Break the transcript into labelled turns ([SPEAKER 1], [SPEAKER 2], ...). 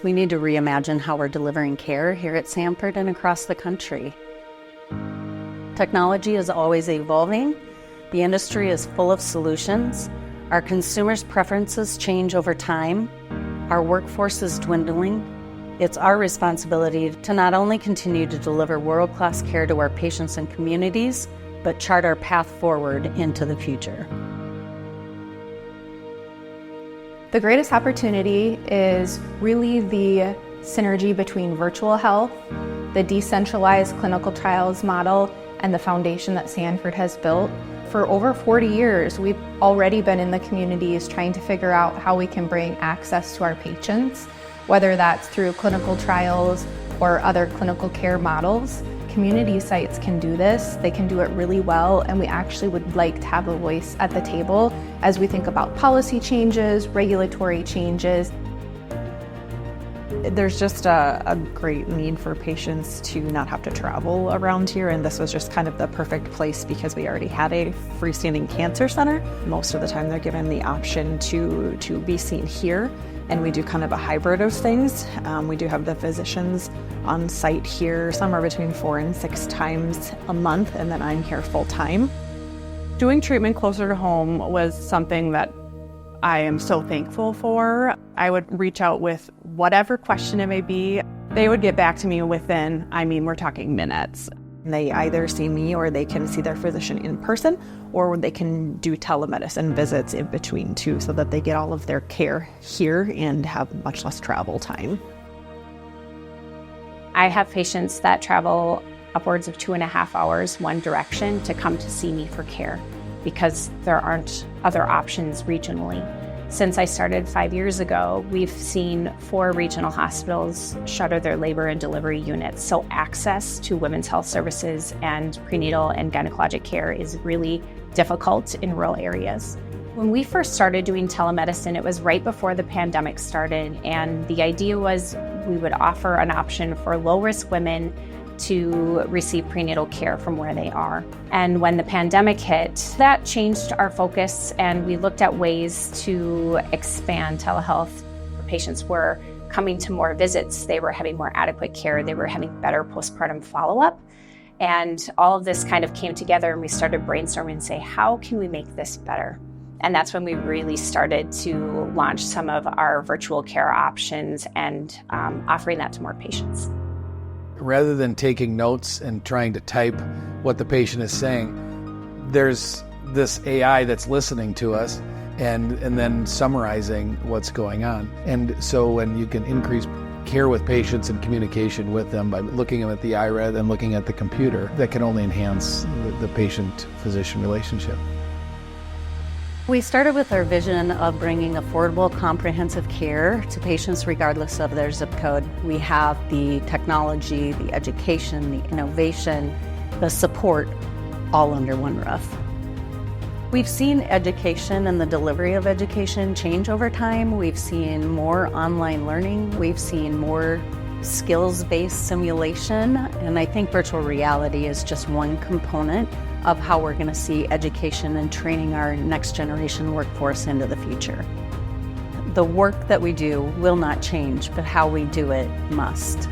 [SPEAKER 1] We need to reimagine how we're delivering care here at Sanford and across the country. Technology is always evolving. The industry is full of solutions. Our consumers' preferences change over time. Our workforce is dwindling. It's our responsibility to not only continue to deliver world-class care to our patients and communities, but chart our path forward into the future.
[SPEAKER 2] The greatest opportunity is really the synergy between virtual health, the decentralized clinical trials model, and the foundation that Sanford has built. For over 40 years, we've already been in the communities trying to figure out how we can bring access to our patients, whether that's through clinical trials or other clinical care models. Community sites can do this, they can do it really well, and we actually would like to have a voice at the table as we think about policy changes, regulatory changes.
[SPEAKER 3] There's just a great need for patients to not have to travel around here, and this was just kind of the perfect place because we already had a freestanding cancer center. Most of the time they're given the option to be seen here, and we do kind of a hybrid of things. We do have the physicians on site here somewhere between 4 and 6 times a month, and then I'm here full time.
[SPEAKER 4] Doing treatment closer to home was something that I am so thankful for. I would reach out with whatever question it may be. They would get back to me within, we're talking minutes.
[SPEAKER 3] They either see me or they can see their physician in person, or they can do telemedicine visits in between too, so that they get all of their care here and have much less travel time.
[SPEAKER 5] I have patients that travel upwards of 2.5 hours one direction to come to see me for care because there aren't other options regionally. Since I started 5 years ago, we've seen 4 regional hospitals shutter their labor and delivery units. So access to women's health services and prenatal and gynecologic care is really difficult in rural areas. When we first started doing telemedicine, it was right before the pandemic started, and the idea was we would offer an option for low-risk women to receive prenatal care from where they are. And when the pandemic hit, that changed our focus, and we looked at ways to expand telehealth. Patients were coming to more visits, they were having more adequate care, they were having better postpartum follow-up. And all of this kind of came together, and we started brainstorming and say, how can we make this better? And that's when we really started to launch some of our virtual care options and offering that to more patients.
[SPEAKER 6] Rather than taking notes and trying to type what the patient is saying, there's this AI that's listening to us and then summarizing what's going on. And so when you can increase care with patients and communication with them by looking at the eye rather than looking at the computer, that can only enhance the patient-physician relationship.
[SPEAKER 1] We started with our vision of bringing affordable, comprehensive care to patients regardless of their zip code. We have the technology, the education, the innovation, the support, all under one roof. We've seen education and the delivery of education change over time. We've seen more online learning. We've seen more skills-based simulation. And I think virtual reality is just one component of how we're going to see education and training our next generation workforce into the future. The work that we do will not change, but how we do it must.